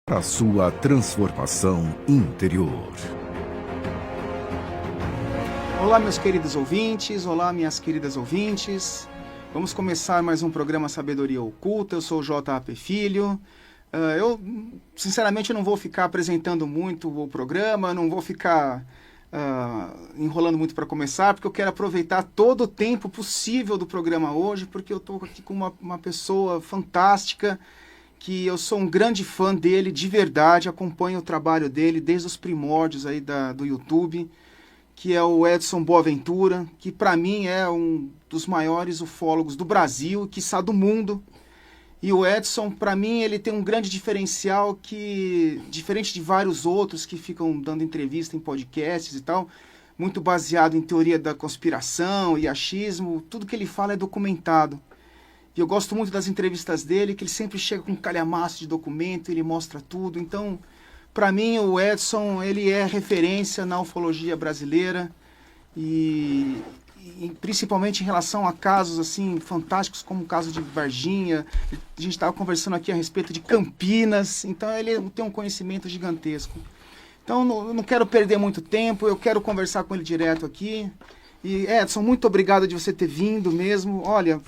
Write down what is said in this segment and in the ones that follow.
para a sua transformação interior. Olá, meus queridos ouvintes, olá, minhas queridas ouvintes. Vamos começar mais um programa Sabedoria Oculta. Eu sou o JAP Filho. Eu, sinceramente, não vou ficar apresentando muito o programa, não vou ficar enrolando muito para começar, porque eu quero aproveitar todo o tempo possível do programa hoje, porque eu estou aqui com uma pessoa fantástica, que eu sou um grande fã dele, de verdade, acompanho o trabalho dele desde os primórdios aí do YouTube, que é o Edson Boaventura, que para mim é um dos maiores ufólogos do Brasil, quiçá do mundo. E o Edson, para mim, ele tem um grande diferencial que, diferente de vários outros que ficam dando entrevista em podcasts e tal, muito baseado em teoria da conspiração e achismo, tudo que ele fala é documentado. E eu gosto muito das entrevistas dele, que ele sempre chega com um calhamaço de documento, ele mostra tudo. Então, para mim, o Edson, ele é referência na ufologia brasileira e principalmente em relação a casos assim fantásticos como o caso de Varginha. A gente estava conversando aqui a respeito de Campinas, então ele tem um conhecimento gigantesco. Então, eu não quero perder muito tempo, eu quero conversar com ele direto aqui. E Edson, muito obrigado de você ter vindo mesmo. Olha,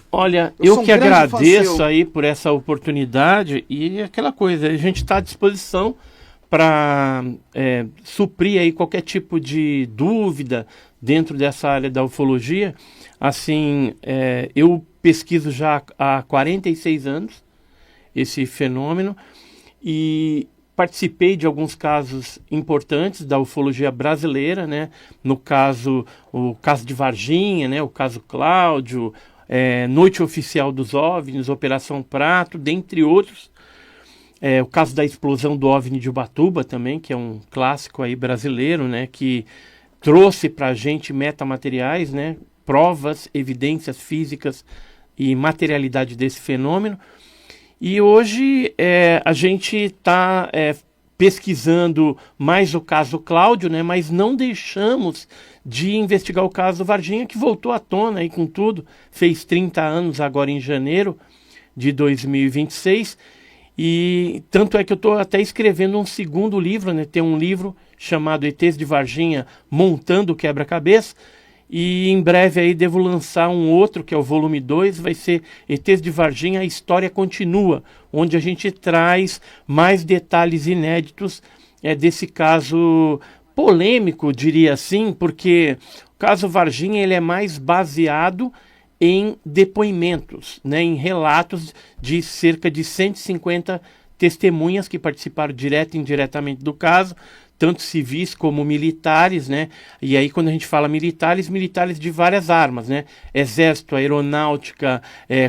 eu que agradeço aí por essa oportunidade e aquela coisa, a gente está à disposição para suprir aí qualquer tipo de dúvida dentro dessa área da ufologia. Assim, eu pesquiso já há 46 anos esse fenômeno e participei de alguns casos importantes da ufologia brasileira, né? No caso, o caso de Varginha, né? O caso Cláudio, Noite Oficial dos OVNIs, Operação Prato, dentre outros. O caso da explosão do OVNI de Ubatuba também, que é um clássico aí brasileiro, né? Que trouxe para a gente metamateriais, né? Provas, evidências físicas e materialidade desse fenômeno. E hoje a gente está pesquisando mais o caso Cláudio, né, mas não deixamos de investigar o caso Varginha, que voltou à tona aí com tudo, fez 30 anos agora em janeiro de 2026, e tanto é que eu estou até escrevendo um segundo livro, né, tem um livro chamado ETs de Varginha, Montando o Quebra-Cabeça, e em breve aí devo lançar um outro, que é o volume 2, vai ser ETs de Varginha, a história continua, onde a gente traz mais detalhes inéditos desse caso polêmico, diria assim, porque o caso Varginha ele é mais baseado em depoimentos, né, em relatos de cerca de 150 testemunhas que participaram direto e indiretamente do caso, tanto civis como militares, né? E aí quando a gente fala militares de várias armas, né? Exército, Aeronáutica,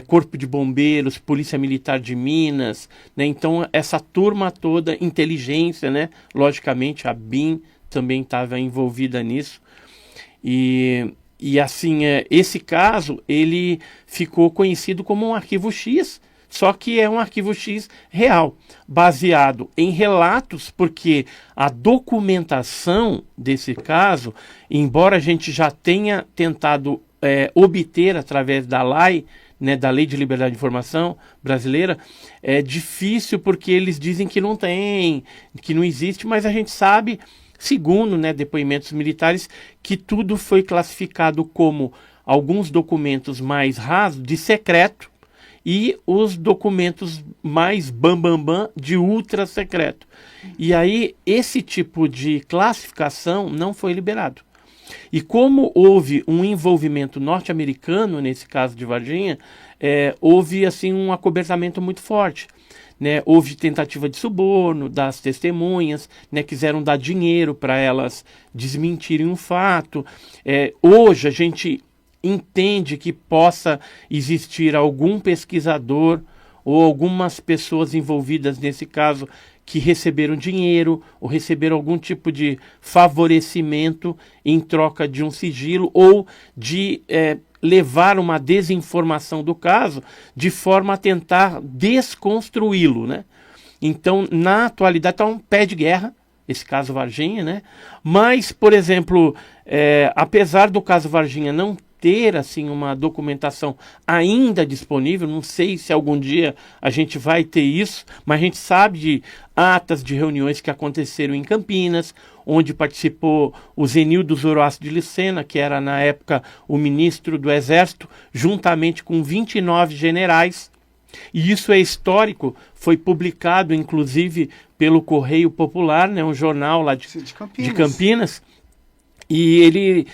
Corpo de Bombeiros, Polícia Militar de Minas, né? Então essa turma toda, inteligência, né? Logicamente a BIM também estava envolvida nisso. E assim, esse caso, ele ficou conhecido como um arquivo X, só que é um arquivo X real, baseado em relatos, porque a documentação desse caso, embora a gente já tenha tentado obter através da LAI, né, da Lei de Liberdade de Informação brasileira, é difícil porque eles dizem que não tem, que não existe, mas a gente sabe, segundo, né, depoimentos militares, que tudo foi classificado como alguns documentos mais rasos de secreto, e os documentos mais bambambam de ultra secreto. E aí esse tipo de classificação não foi liberado. E como houve um envolvimento norte-americano nesse caso de Varginha, houve assim um acobertamento muito forte. Né? Houve tentativa de suborno das testemunhas, né? Quiseram dar dinheiro para elas desmentirem um fato. Hoje a gente entende que possa existir algum pesquisador ou algumas pessoas envolvidas nesse caso que receberam dinheiro ou receberam algum tipo de favorecimento em troca de um sigilo ou de levar uma desinformação do caso de forma a tentar desconstruí-lo, né? Então, na atualidade, está um pé de guerra, esse caso Varginha, né? Mas, por exemplo, apesar do caso Varginha não ter assim uma documentação ainda disponível, não sei se algum dia a gente vai ter isso, mas a gente sabe de atas de reuniões que aconteceram em Campinas, onde participou o Zenildo Zoroastro de Lucena, que era na época o ministro do Exército, juntamente com 29 generais. E isso é histórico, foi publicado inclusive pelo Correio Popular, né, um jornal lá de Campinas. E ele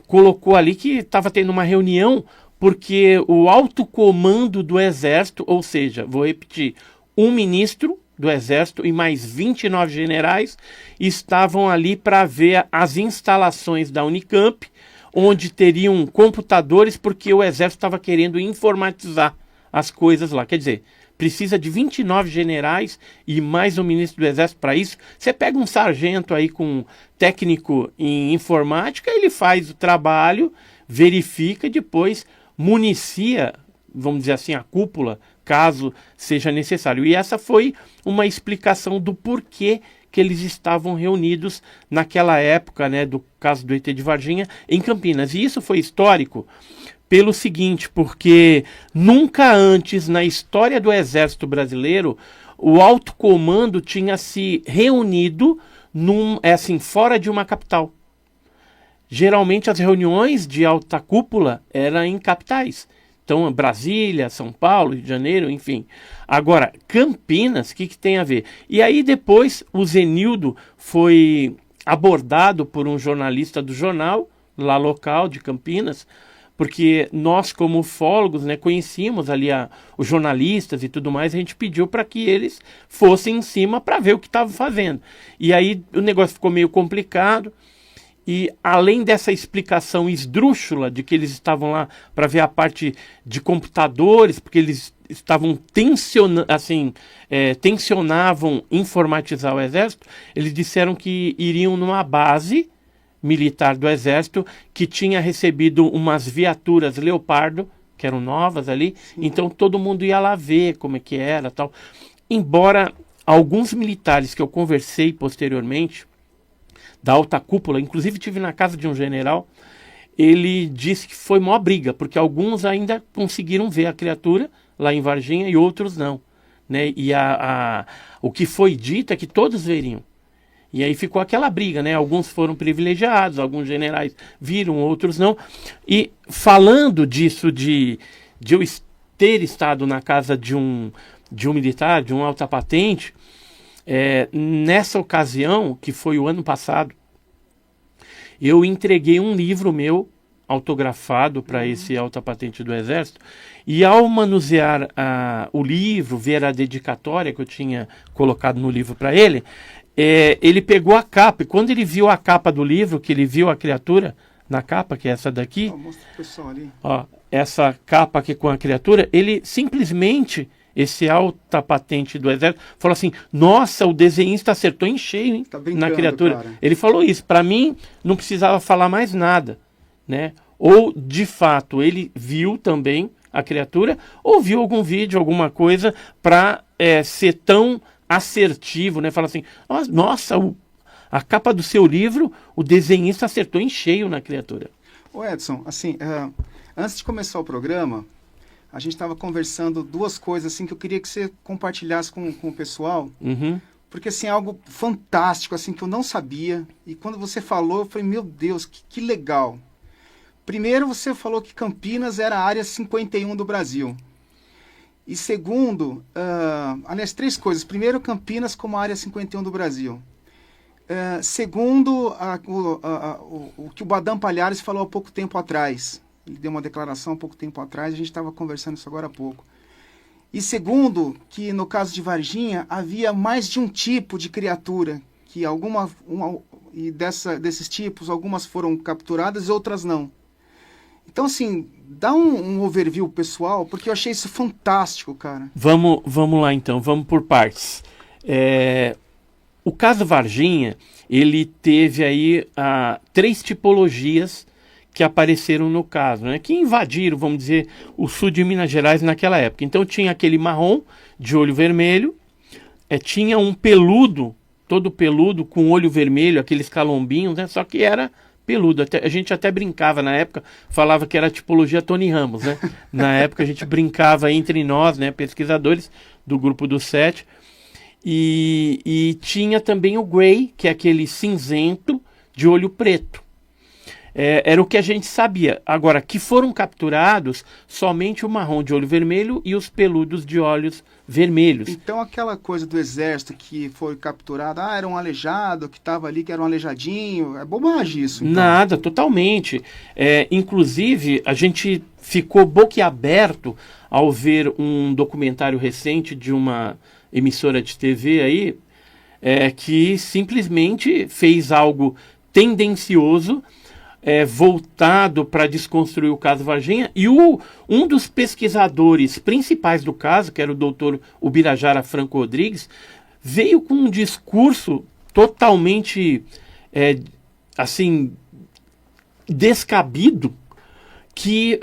colocou ali que estava tendo uma reunião porque o alto comando do Exército, ou seja, vou repetir, um ministro do Exército e mais 29 generais estavam ali para ver as instalações da Unicamp, onde teriam computadores, porque o Exército estava querendo informatizar as coisas lá. Quer dizer, precisa de 29 generais e mais um ministro do Exército para isso. Você pega um sargento aí com técnico em informática, ele faz o trabalho, verifica e depois municia, vamos dizer assim, a cúpula, caso seja necessário. E essa foi uma explicação do porquê que eles estavam reunidos naquela época, né, do caso do ET de Varginha, em Campinas. E isso foi histórico pelo seguinte, porque nunca antes na história do Exército Brasileiro o alto comando tinha se reunido fora de uma capital. Geralmente as reuniões de alta cúpula eram em capitais. Então, Brasília, São Paulo, Rio de Janeiro, enfim. Agora, Campinas, o que tem a ver? E aí depois o Zenildo foi abordado por um jornalista do jornal, lá local de Campinas, porque nós, como ufólogos, né, conhecíamos ali os jornalistas e tudo mais, a gente pediu para que eles fossem em cima para ver o que estavam fazendo. E aí o negócio ficou meio complicado, e além dessa explicação esdrúxula de que eles estavam lá para ver a parte de computadores, porque eles estavam tensionavam informatizar o Exército, eles disseram que iriam numa base militar do Exército que tinha recebido umas viaturas Leopardo, que eram novas ali. Sim. Então todo mundo ia lá ver como é que era, tal. Embora alguns militares que eu conversei posteriormente, da alta cúpula, inclusive tive na casa de um general, ele disse que foi maior briga, porque alguns ainda conseguiram ver a criatura lá em Varginha e outros não, né? E o que foi dito é que todos veriam. E aí ficou aquela briga, né? Alguns foram privilegiados, alguns generais viram, outros não. E falando disso de eu ter estado na casa de um militar, de um alta patente, nessa ocasião, que foi o ano passado, eu entreguei um livro meu autografado para esse alta patente do Exército, e ao manusear o livro, ver a dedicatória que eu tinha colocado no livro para ele, ele pegou a capa, e quando ele viu a capa do livro, que ele viu a criatura na capa, que é essa daqui, mostra pro pessoal ali. Ó, essa capa aqui com a criatura, ele simplesmente, esse alta patente do Exército, falou assim: nossa, o desenhista acertou em cheio, hein, na criatura. Cara. Ele falou isso. Para mim, não precisava falar mais nada, né? Ou, de fato, ele viu também a criatura, ou viu algum vídeo, alguma coisa, para ser tão assertivo, né? Fala assim: nossa, a capa do seu livro, o desenhista acertou em cheio na criatura. Ô Edson, assim, antes de começar o programa, a gente estava conversando duas coisas assim que eu queria que você compartilhasse com o pessoal. Uhum. Porque assim, é algo fantástico, assim, que eu não sabia. E quando você falou, eu falei, meu Deus, que legal. Primeiro, você falou que Campinas era a área 51 do Brasil. E segundo, aliás, três coisas. Primeiro, Campinas como a área 51 do Brasil. Segundo, o que o Badam Palhares falou há pouco tempo atrás. Ele deu uma declaração há pouco tempo atrás, a gente estava conversando isso agora há pouco. E segundo, que no caso de Varginha, havia mais de um tipo de criatura, que desses tipos, algumas foram capturadas e outras não. Então, assim, dá um overview pessoal, porque eu achei isso fantástico, cara. Vamos lá, então, vamos por partes. O caso Varginha, ele teve aí 3 tipologias que apareceram no caso, né, que invadiram, vamos dizer, o sul de Minas Gerais naquela época. Então tinha aquele marrom de olho vermelho, tinha um peludo, todo peludo, com olho vermelho, aqueles calombinhos, né, só que era peludo. A gente até brincava na época, falava que era a tipologia Tony Ramos, né? Na época a gente brincava entre nós, né, pesquisadores do grupo do 7. E tinha também o Grey, que é aquele cinzento de olho preto. Era o que a gente sabia. Agora, que foram capturados somente o marrom de olho vermelho e os peludos de olhos vermelhos. Então aquela coisa do exército que foi capturado, era um aleijado que estava ali, que era um aleijadinho, é bobagem isso. Então. Nada, totalmente. Inclusive, a gente ficou boquiaberto ao ver um documentário recente de uma emissora de TV aí, que simplesmente fez algo tendencioso, voltado para desconstruir o caso Varginha, e um dos pesquisadores principais do caso, que era o doutor Ubirajara Franco Rodrigues, veio com um discurso totalmente assim descabido,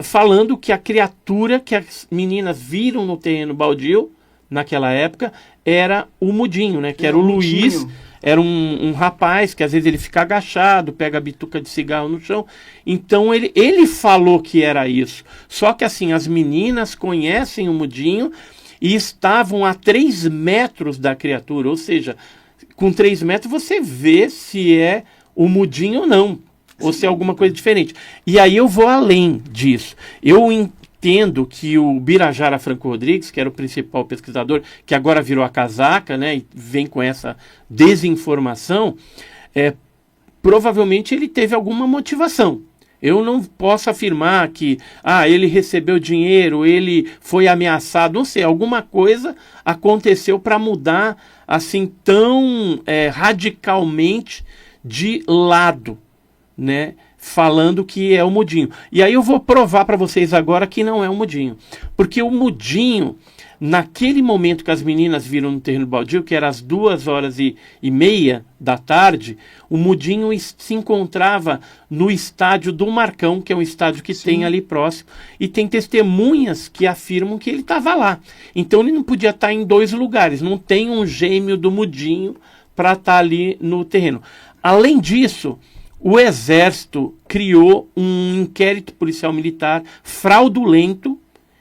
falando que a criatura que as meninas viram no terreno baldio naquela época era o Mudinho, né? Que era o Luiz. Era um rapaz que às vezes ele fica agachado, pega a bituca de cigarro no chão. Então ele falou que era isso. Só que assim, as meninas conhecem o Mudinho e estavam a 3 metros da criatura. Ou seja, com 3 metros você vê se é o Mudinho ou não. Ou se é alguma coisa diferente. E aí eu vou além disso. Eu entendo que o Birajara Franco Rodrigues, que era o principal pesquisador, que agora virou a casaca, né, e vem com essa desinformação, provavelmente ele teve alguma motivação. Eu não posso afirmar que ele recebeu dinheiro, ele foi ameaçado, não sei, alguma coisa aconteceu para mudar assim tão radicalmente de lado, né? Falando que é o Mudinho. E aí eu vou provar para vocês agora que não é o Mudinho. Porque o Mudinho, naquele momento que as meninas viram no terreno baldio, que era às 2h30 da tarde, o Mudinho se encontrava no estádio do Marcão, que é um estádio que tem ali próximo, e tem testemunhas que afirmam que ele estava lá. Então ele não podia estar em 2 lugares, não tem um gêmeo do Mudinho para estar ali no terreno. Além disso, o Exército criou um inquérito policial militar fraudulento,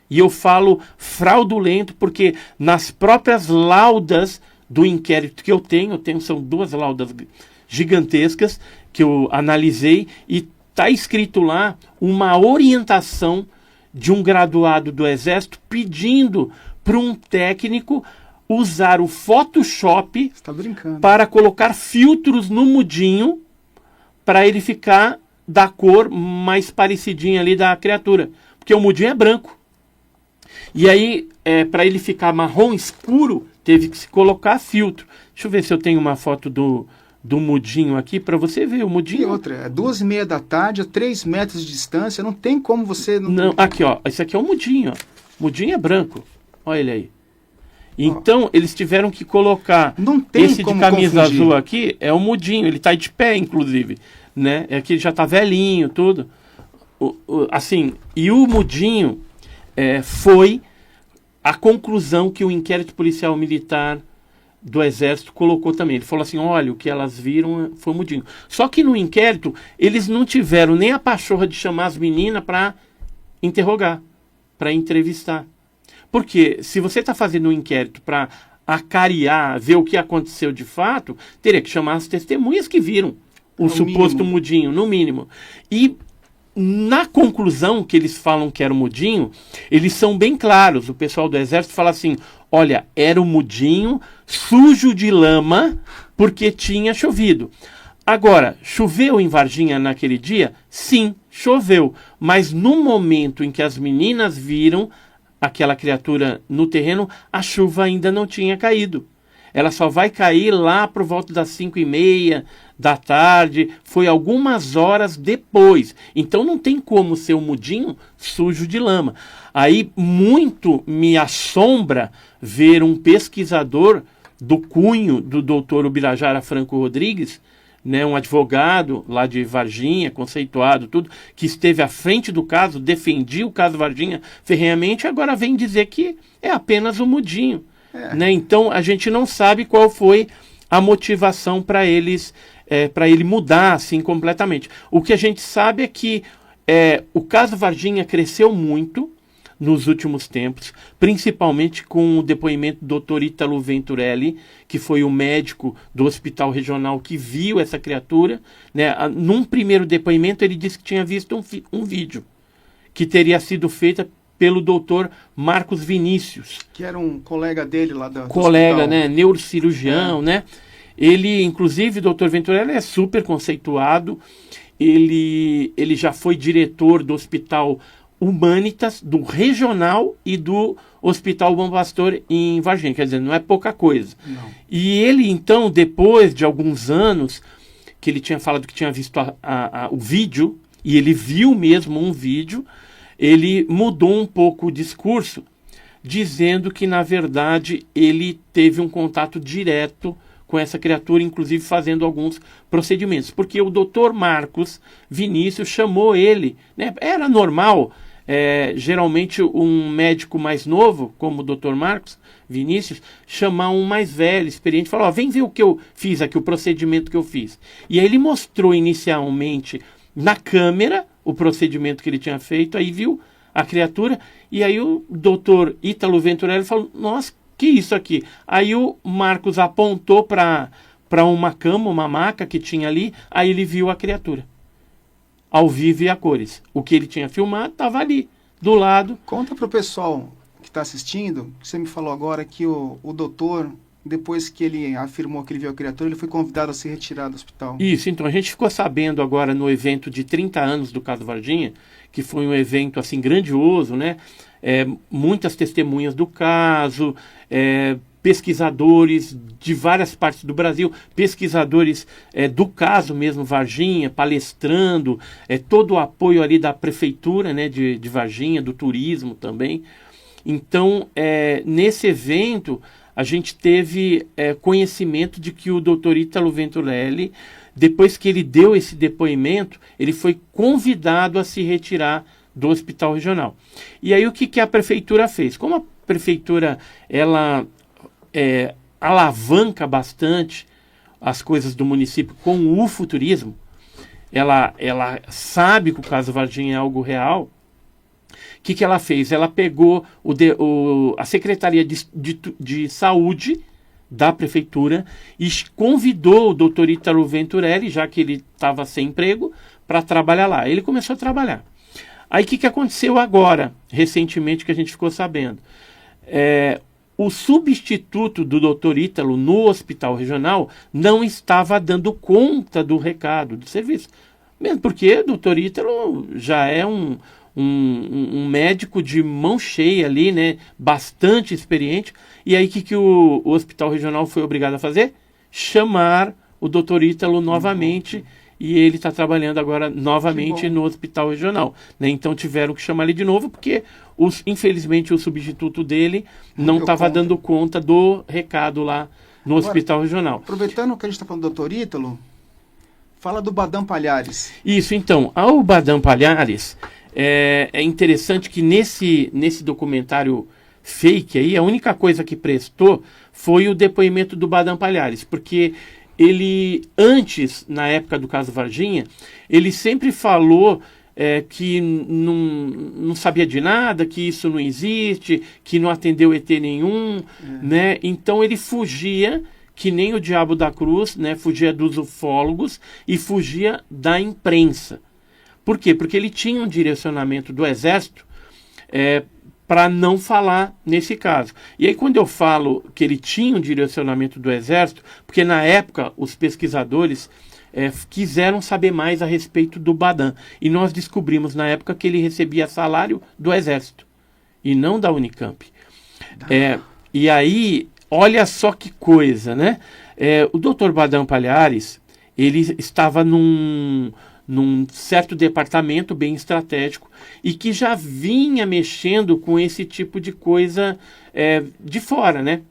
e eu falo fraudulento porque nas próprias laudas do inquérito que eu tenho, são 2 laudas gigantescas que eu analisei, e está escrito lá uma orientação de um graduado do Exército pedindo para um técnico usar o Photoshop para colocar filtros no Mudinho, para ele ficar da cor mais parecidinha ali da criatura. Porque o Mudinho é branco. E aí, para ele ficar marrom escuro, teve que se colocar filtro. Deixa eu ver se eu tenho uma foto do Mudinho aqui, para você ver o Mudinho. E outra, 2h30 da tarde, a 3 metros de distância, não tem como você... Não, aqui, ó, esse aqui é o Mudinho, ó. Mudinho é branco. Olha ele aí. Então, eles tiveram que colocar esse de camisa azul aqui, é o Mudinho, ele tá de pé, inclusive, né? É que ele já tá velhinho, tudo. Assim, e o Mudinho foi a conclusão que o inquérito policial militar do Exército colocou também. Ele falou assim, olha, o que elas viram foi o Mudinho. Só que no inquérito, eles não tiveram nem a pachorra de chamar as meninas para interrogar, para entrevistar. Porque se você está fazendo um inquérito para acariar, ver o que aconteceu de fato, teria que chamar as testemunhas que viram o suposto Mudinho, no mínimo. E na conclusão que eles falam que era o Mudinho, eles são bem claros. O pessoal do Exército fala assim, olha, era o Mudinho sujo de lama porque tinha chovido. Agora, choveu em Varginha naquele dia? Sim, choveu. Mas no momento em que as meninas viram aquela criatura no terreno, a chuva ainda não tinha caído. Ela só vai cair lá por volta das 5h30 da tarde, foi algumas horas depois. Então não tem como ser um Mudinho sujo de lama. Aí muito me assombra ver um pesquisador do cunho do doutor Ubirajara Franco Rodrigues, né, um advogado lá de Varginha, conceituado, tudo, que esteve à frente do caso, defendia o caso Varginha ferrenhamente, agora vem dizer que é apenas o Mudinho. Né? Então a gente não sabe qual foi a motivação para eles para ele mudar assim completamente. O que a gente sabe é que o caso Varginha cresceu muito nos últimos tempos, principalmente com o depoimento do Dr. Ítalo Venturelli, que foi o médico do hospital regional que viu essa criatura, né? Num primeiro depoimento ele disse que tinha visto um vídeo que teria sido feito pelo Dr. Marcos Vinícius, que era um colega dele lá do colega, hospital, né, neurocirurgião, né? Ele, inclusive, o Dr. Venturelli é super conceituado. Ele já foi diretor do Hospital Humanitas, do Regional e do Hospital Bom Pastor em Varginha. Quer dizer, não é pouca coisa. Não. E ele, então, depois de alguns anos, que ele tinha falado que tinha visto o vídeo, e ele viu mesmo um vídeo, ele mudou um pouco o discurso, dizendo que, na verdade, ele teve um contato direto com essa criatura, inclusive fazendo alguns procedimentos. Porque o Dr. Marcos Vinícius chamou ele, né? Era normal, geralmente um médico mais novo, como o Dr. Marcos Vinícius, chamar um mais velho, experiente, falar, vem ver o que eu fiz aqui, o procedimento que eu fiz. E aí ele mostrou inicialmente na câmera o procedimento que ele tinha feito, aí viu a criatura, e aí o Dr. Ítalo Venturelli falou, nossa, que isso aqui? Aí o Marcos apontou para uma cama, uma maca que tinha ali, aí ele viu a criatura, ao vivo e a cores. O que ele tinha filmado estava ali, do lado. Conta para o pessoal que está assistindo, você me falou agora que o doutor, depois que ele afirmou que ele viu a criatura, ele foi convidado a se retirar do hospital. Isso, então a gente ficou sabendo agora no evento de 30 anos do caso Varginha, que foi um evento assim grandioso, né? Muitas testemunhas do caso, pesquisadores de várias partes do Brasil, pesquisadores do caso mesmo, Varginha, palestrando, todo o apoio ali da prefeitura, né, de Varginha, do turismo também. Então, nesse evento, a gente teve conhecimento de que o Dr. Ítalo Venturelli, depois que ele deu esse depoimento, ele foi convidado a se retirar do hospital regional. E aí o que a prefeitura fez? Como a prefeitura ela alavanca bastante as coisas do município com o ufoturismo, ela sabe que o caso Varginha é algo real. O que ela fez? Ela pegou a Secretaria de Saúde da prefeitura e convidou o Dr. Ítalo Venturelli, já que ele estava sem emprego, para trabalhar lá. Ele começou a trabalhar. Aí o que aconteceu agora, recentemente, que a gente ficou sabendo? O substituto do Dr. Ítalo no hospital regional não estava dando conta do recado, do serviço. Mesmo porque o Dr. Ítalo já é um médico de mão cheia ali, né? Bastante experiente. E aí o que o hospital regional foi obrigado a fazer? Chamar o Dr. Ítalo novamente. E ele está trabalhando agora novamente no hospital regional, né? Então tiveram que chamar ele de novo, porque infelizmente o substituto dele não estava dando conta do recado lá no hospital regional. Aproveitando que a gente está falando do Dr. Ítalo, fala do Badam Palhares. Isso, então, ao Badam Palhares, é interessante que nesse documentário fake aí, a única coisa que prestou foi o depoimento do Badam Palhares, porque ele, antes, na época do caso Varginha, ele sempre falou que não sabia de nada, que isso não existe, que não atendeu ET nenhum, né? Então ele fugia, que nem o diabo da cruz, né? Fugia dos ufólogos e fugia da imprensa. Por quê? Porque ele tinha um direcionamento do Exército para não falar nesse caso. E aí quando eu falo que ele tinha um direcionamento do Exército, porque na época os pesquisadores quiseram saber mais a respeito do Badam. E nós descobrimos na época que ele recebia salário do Exército e não da Unicamp. E aí, olha só que coisa, né? O Dr. Badam Palhares, ele estava num certo departamento bem estratégico e que já vinha mexendo com esse tipo de coisa de fora, né?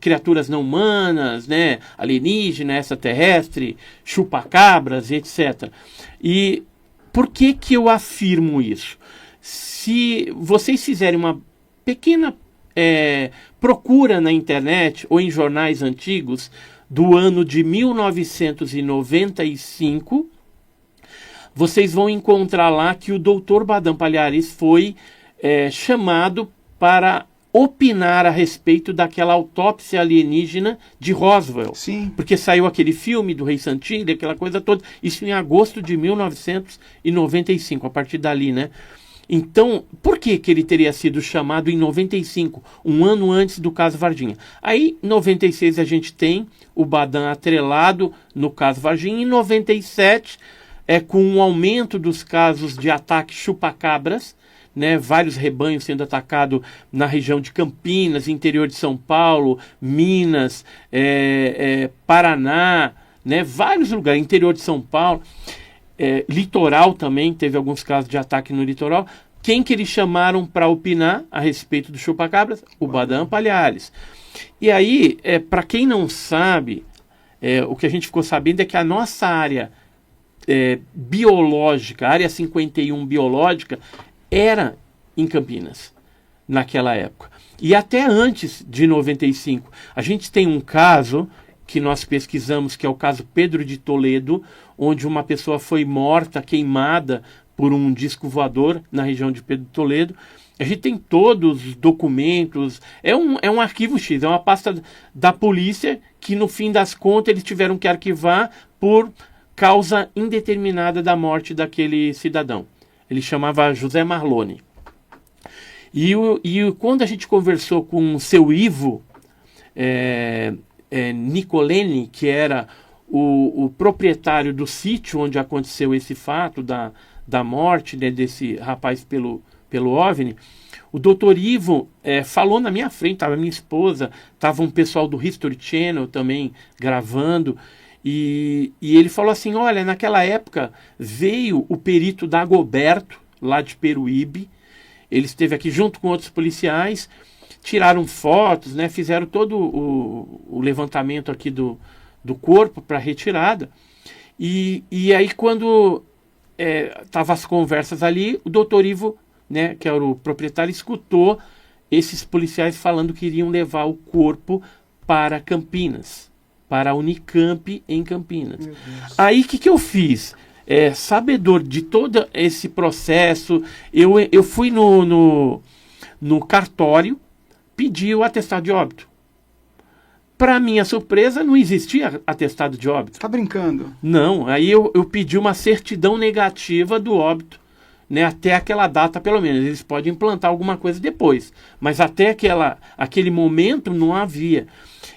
Criaturas não humanas, né? Alienígena, extraterrestre, chupacabras, etc. E por que eu afirmo isso? Se vocês fizerem uma pequena procura na internet ou em jornais antigos, do ano de 1995, vocês vão encontrar lá que o Dr. Badam Palhares foi chamado para opinar a respeito daquela autópsia alienígena de Roswell. Sim. Porque saiu aquele filme do Rei Santilli, aquela coisa toda. Isso em agosto de 1995, a partir dali, né? Então, por que ele teria sido chamado em 95, um ano antes do caso Varginha? Aí, em 96, a gente tem o Badam atrelado no caso Varginha. Em 97, com um aumento dos casos de ataque chupacabras, né, vários rebanhos sendo atacados na região de Campinas, interior de São Paulo, Minas, Paraná, né, vários lugares, interior de São Paulo, litoral também, teve alguns casos de ataque no litoral. Quem que eles chamaram para opinar a respeito do chupacabras? O Badam Palhares. E aí, para quem não sabe, o que a gente ficou sabendo é que a nossa área biológica, área 51 biológica, era em Campinas, naquela época. E até antes de 95. A gente tem um caso que nós pesquisamos, que é o caso Pedro de Toledo, onde uma pessoa foi morta, queimada por um disco voador na região de Pedro de Toledo. A gente tem todos os documentos, é um arquivo X, é uma pasta da polícia que no fim das contas eles tiveram que arquivar por causa indeterminada da morte daquele cidadão. Ele chamava José Marlone. E quando a gente conversou com o seu Ivo Nicolene, que era o proprietário do sítio onde aconteceu esse fato da morte, né, desse rapaz pelo OVNI, o doutor Ivo falou na minha frente, estava minha esposa, estava um pessoal do History Channel também gravando, e ele falou assim, olha, naquela época veio o perito Dagoberto, lá de Peruíbe, ele esteve aqui junto com outros policiais, tiraram fotos, né, fizeram todo o levantamento aqui do corpo para retirada, e aí quando estavam as conversas ali, o doutor Ivo, né, que era o proprietário, escutou esses policiais falando que iriam levar o corpo para Campinas, para a Unicamp em Campinas. Aí o que eu fiz? Sabedor de todo esse processo, eu fui no cartório, pedi o atestado de óbito. Para minha surpresa, não existia atestado de óbito. Tá brincando? Não, aí eu pedi uma certidão negativa do óbito, né, até aquela data pelo menos. Eles podem implantar alguma coisa depois, mas até aquele momento não havia.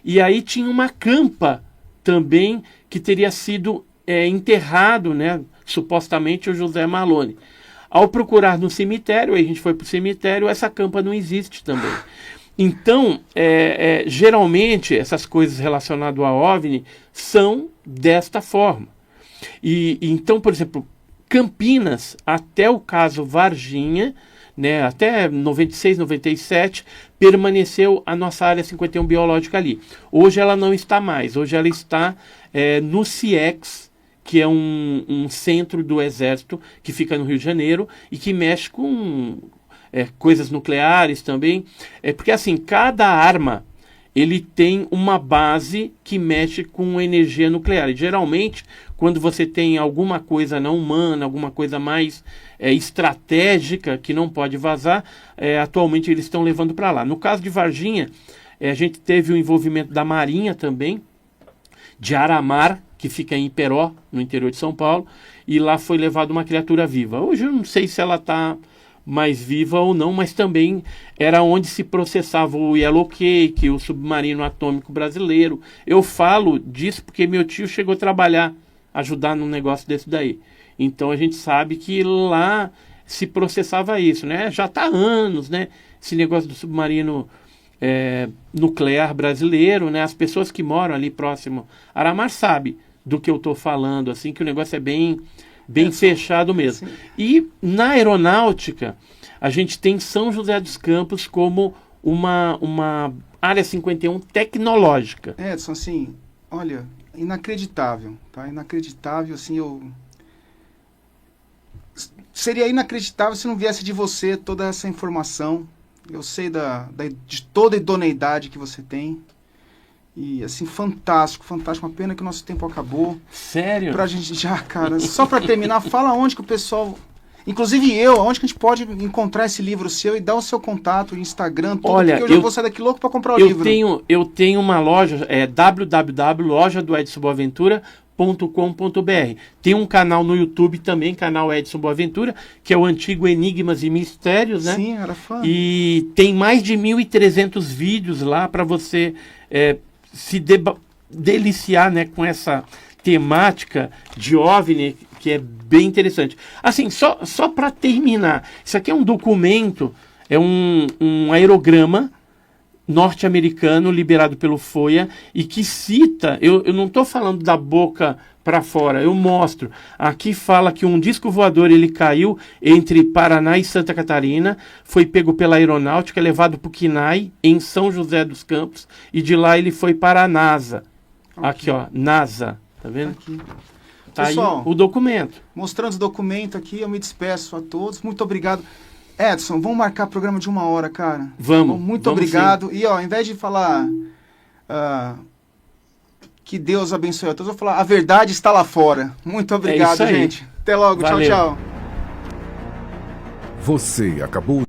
E aí tinha uma campa também que teria sido enterrado, né, supostamente o José Marlone. Ao procurar no cemitério, aí a gente foi para o cemitério, essa campa não existe também. Então, geralmente, essas coisas relacionadas a OVNI são desta forma. Então, por exemplo, Campinas, até o caso Varginha, né, até 96, 97, permaneceu a nossa área 51 biológica ali. Hoje ela não está mais, hoje ela está no CIEX, que é um centro do Exército que fica no Rio de Janeiro e que mexe com coisas nucleares também. Porque assim, cada arma ele tem uma base que mexe com energia nuclear. E geralmente, quando você tem alguma coisa não humana, alguma coisa mais estratégica que não pode vazar, atualmente eles estão levando para lá. No caso de Varginha, a gente teve o envolvimento da Marinha também, de Aramar, que fica em Iperó, no interior de São Paulo, e lá foi levada uma criatura viva. Hoje eu não sei se ela está mais viva ou não, mas também era onde se processava o Yellow Cake, o submarino atômico brasileiro. Eu falo disso porque meu tio chegou a trabalhar, ajudar num negócio desse daí. Então a gente sabe que lá se processava isso, né? Já está há anos, né? Esse negócio do submarino nuclear brasileiro, né? As pessoas que moram ali próximo a Aramar sabem do que eu estou falando, assim, que o negócio é bem fechado mesmo. Sim. E na aeronáutica, a gente tem São José dos Campos como uma área 51 tecnológica. Edson, assim, olha, inacreditável, tá? Inacreditável, assim, seria inacreditável se não viesse de você toda essa informação. Eu sei de toda a idoneidade que você tem. E assim, fantástico, fantástico. Uma pena que o nosso tempo acabou. Sério? Pra gente já, cara, só pra terminar, fala onde que o pessoal... Inclusive onde que a gente pode encontrar esse livro seu e dar o seu contato, Instagram, tudo, Olha, porque eu já vou sair daqui louco pra comprar o livro. Eu tenho uma loja, www.lojadoedsonboaventura.com.br. Tem um canal no YouTube também, canal Edson Boaventura, que é o antigo Enigmas e Mistérios, né? Sim, era fã. E tem mais de 1.300 vídeos lá para você se deliciar, né, com essa temática de OVNI, que é bem interessante. Assim, só para terminar, isso aqui é um documento, é um aerograma norte-americano liberado pelo FOIA e que cita, eu não estou falando da boca para fora, eu mostro. Aqui fala que um disco voador ele caiu entre Paraná e Santa Catarina, foi pego pela aeronáutica, levado para o CNAE em São José dos Campos e de lá ele foi para a NASA. Aqui, ó, NASA, tá vendo? Aqui. Tá Pessoal, aí o documento. Mostrando o documento aqui, eu me despeço a todos. Muito obrigado. Edson, vamos marcar programa de 1 hora, cara. Vamos. Muito vamos obrigado. Sim. E, ó, ao invés de falar que Deus abençoe a todos, eu vou falar a verdade está lá fora. Muito obrigado, isso aí. gente. Até logo. Valeu. Tchau, tchau. Você acabou